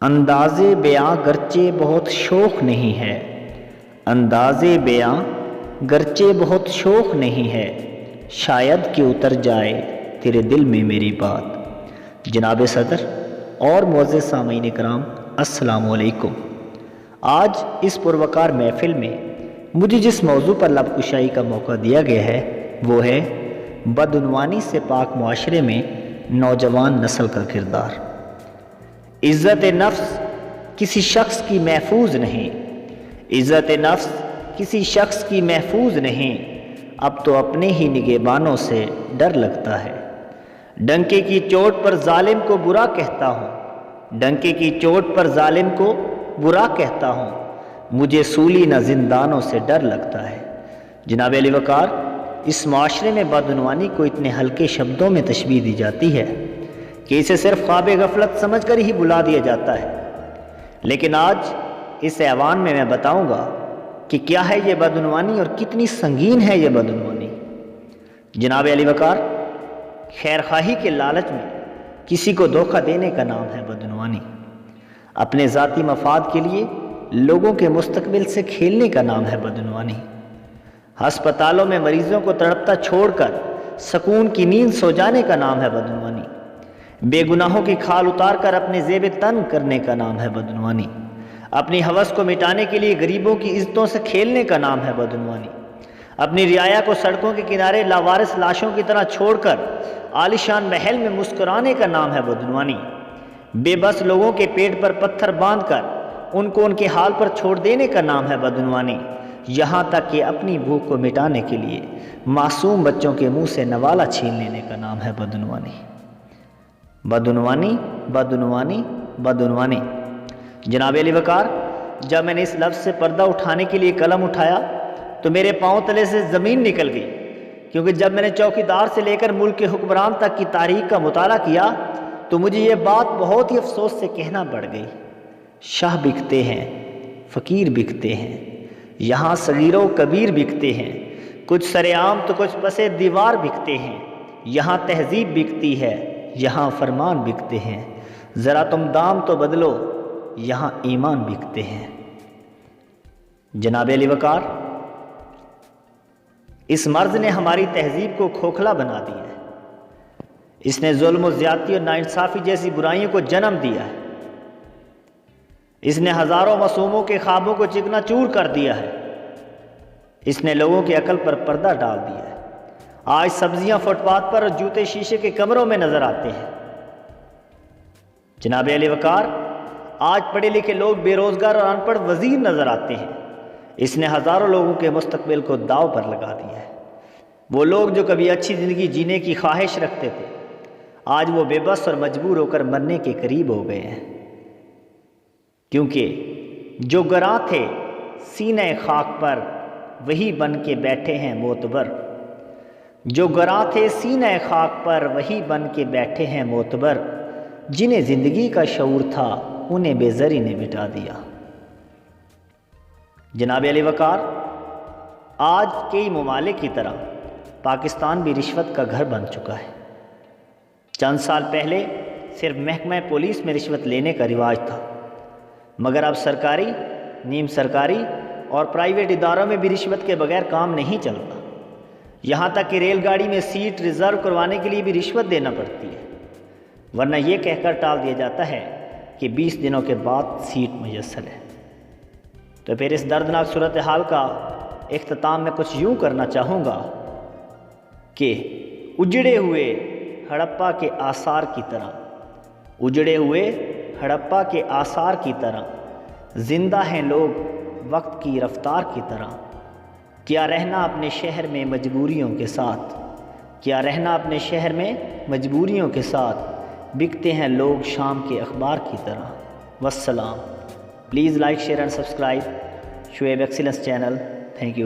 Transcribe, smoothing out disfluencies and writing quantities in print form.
انداز بیاں گرچہ بہت شوق نہیں ہے، انداز بیاں گرچہ بہت شوق نہیں ہے، شاید کہ اتر جائے تیرے دل میں میری بات۔ جناب صدر اور معزز سامعین کرام، السلام علیکم۔ آج اس پروقار محفل میں مجھے جس موضوع پر لب کشائی کا موقع دیا گیا ہے وہ ہے بدعنوانی سے پاک معاشرے میں نوجوان نسل کا کردار۔ عزت نفس کسی شخص کی محفوظ نہیں، عزت نفس کسی شخص کی محفوظ نہیں، اب تو اپنے ہی نگہبانوں سے ڈر لگتا ہے۔ ڈنکے کی چوٹ پر ظالم کو برا کہتا ہوں، ڈنکے کی چوٹ پر ظالم کو برا کہتا ہوں، مجھے سولی نہ زندانوں سے ڈر لگتا ہے۔ جناب علی وقار، اس معاشرے میں بدعنوانی کو اتنے ہلکے شبدوں میں تشبیہ دی جاتی ہے کہ اسے صرف خواب غفلت سمجھ کر ہی بلا دیا جاتا ہے، لیکن آج اس ایوان میں بتاؤں گا کہ کیا ہے یہ بدعنوانی اور کتنی سنگین ہے یہ بدعنوانی۔ جناب علی وقار، خیر خواہی کے لالچ میں کسی کو دھوکہ دینے کا نام ہے بدعنوانی، اپنے ذاتی مفاد کے لیے لوگوں کے مستقبل سے کھیلنے کا نام ہے بدعنوانی، ہسپتالوں میں مریضوں کو تڑپتا چھوڑ کر سکون کی نیند سو جانے کا نام ہے بدعنوانی، بے گناہوں کی کھال اتار کر اپنے زیب تن کرنے کا نام ہے بدعنوانی، اپنی ہوس کو مٹانے کے لیے غریبوں کی عزتوں سے کھیلنے کا نام ہے بدعنوانی، اپنی رعایا کو سڑکوں کے کنارے لاوارث لاشوں کی طرح چھوڑ کر عالیشان محل میں مسکرانے کا نام ہے بدعنوانی، بے بس لوگوں کے پیٹ پر پتھر باندھ کر ان کو ان کے حال پر چھوڑ دینے کا نام ہے بدعنوانی، یہاں تک کہ اپنی بھوک کو مٹانے کے لیے معصوم بچوں کے منہ سے نوالا چھین لینے کا نام ہے بدعنوانی۔ بدعنوانی، بدعنوانی، بدعنوانی۔ جناب علی وقار، جب میں نے اس لفظ سے پردہ اٹھانے کے لیے قلم اٹھایا تو میرے پاؤں تلے سے زمین نکل گئی، کیونکہ جب میں نے چوکیدار سے لے کر ملک کے حکمران تک کی تاریخ کا مطالعہ کیا تو مجھے یہ بات بہت ہی افسوس سے کہنا پڑ گئی۔ شاہ بکتے ہیں، فقیر بکتے ہیں، یہاں صغیر و کبیر بکتے ہیں، کچھ سرعام تو کچھ پسے دیوار بکتے ہیں، یہاں تہذیب بکتی ہے، یہاں فرمان بکتے ہیں، ذرا تم دام تو بدلو، یہاں ایمان بکتے ہیں۔ جناب علی وقار، اس مرض نے ہماری تہذیب کو کھوکھلا بنا دیا ہے، اس نے ظلم و زیادتی اور ناانصافی جیسی برائیوں کو جنم دیا ہے، اس نے ہزاروں معصوموں کے خوابوں کو چکنا چور کر دیا ہے، اس نے لوگوں کی عقل پر پردہ ڈال دیا ہے۔ آج سبزیاں فٹ پاتھ پر اور جوتے شیشے کے کمروں میں نظر آتے ہیں۔ جناب علی وقار، آج پڑھے لکھے لوگ بے روزگار اور ان پڑھ وزیر نظر آتے ہیں، اس نے ہزاروں لوگوں کے مستقبل کو داؤ پر لگا دیا ہے۔ وہ لوگ جو کبھی اچھی زندگی جینے کی خواہش رکھتے تھے، آج وہ بے بس اور مجبور ہو کر مرنے کے قریب ہو گئے ہیں، کیونکہ جو گراں تھے سینہ خاک پر وہی بن کے بیٹھے ہیں معتبر، جو گراں تھے سینہ خاک پر وہی بن کے بیٹھے ہیں معتبر، جنہیں زندگی کا شعور تھا انہیں بے زری نے مٹا دیا۔ جناب علی وقار، آج کئی ممالک کی طرح پاکستان بھی رشوت کا گھر بن چکا ہے۔ چند سال پہلے صرف محکمہ پولیس میں رشوت لینے کا رواج تھا، مگر اب سرکاری، نیم سرکاری اور پرائیویٹ اداروں میں بھی رشوت کے بغیر کام نہیں چلتا، یہاں تک کہ ریل گاڑی میں سیٹ ریزرو کروانے کے لیے بھی رشوت دینا پڑتی ہے، ورنہ یہ کہہ کر ٹال دیا جاتا ہے کہ 20 دنوں کے بعد سیٹ میسر ہے۔ تو پھر اس دردناک صورتحال کا اختتام میں کچھ یوں کرنا چاہوں گا کہ اجڑے ہوئے ہڑپا کے آثار کی طرح، اجڑے ہوئے ہڑپا کے آثار کی طرح زندہ ہیں لوگ وقت کی رفتار کی طرح، کیا رہنا اپنے شہر میں مجبوریوں کے ساتھ، کیا رہنا اپنے شہر میں مجبوریوں کے ساتھ، بکتے ہیں لوگ شام کے اخبار کی طرح۔ والسلام۔ Please like, share and subscribe Shoaib excellence channel. Thank you.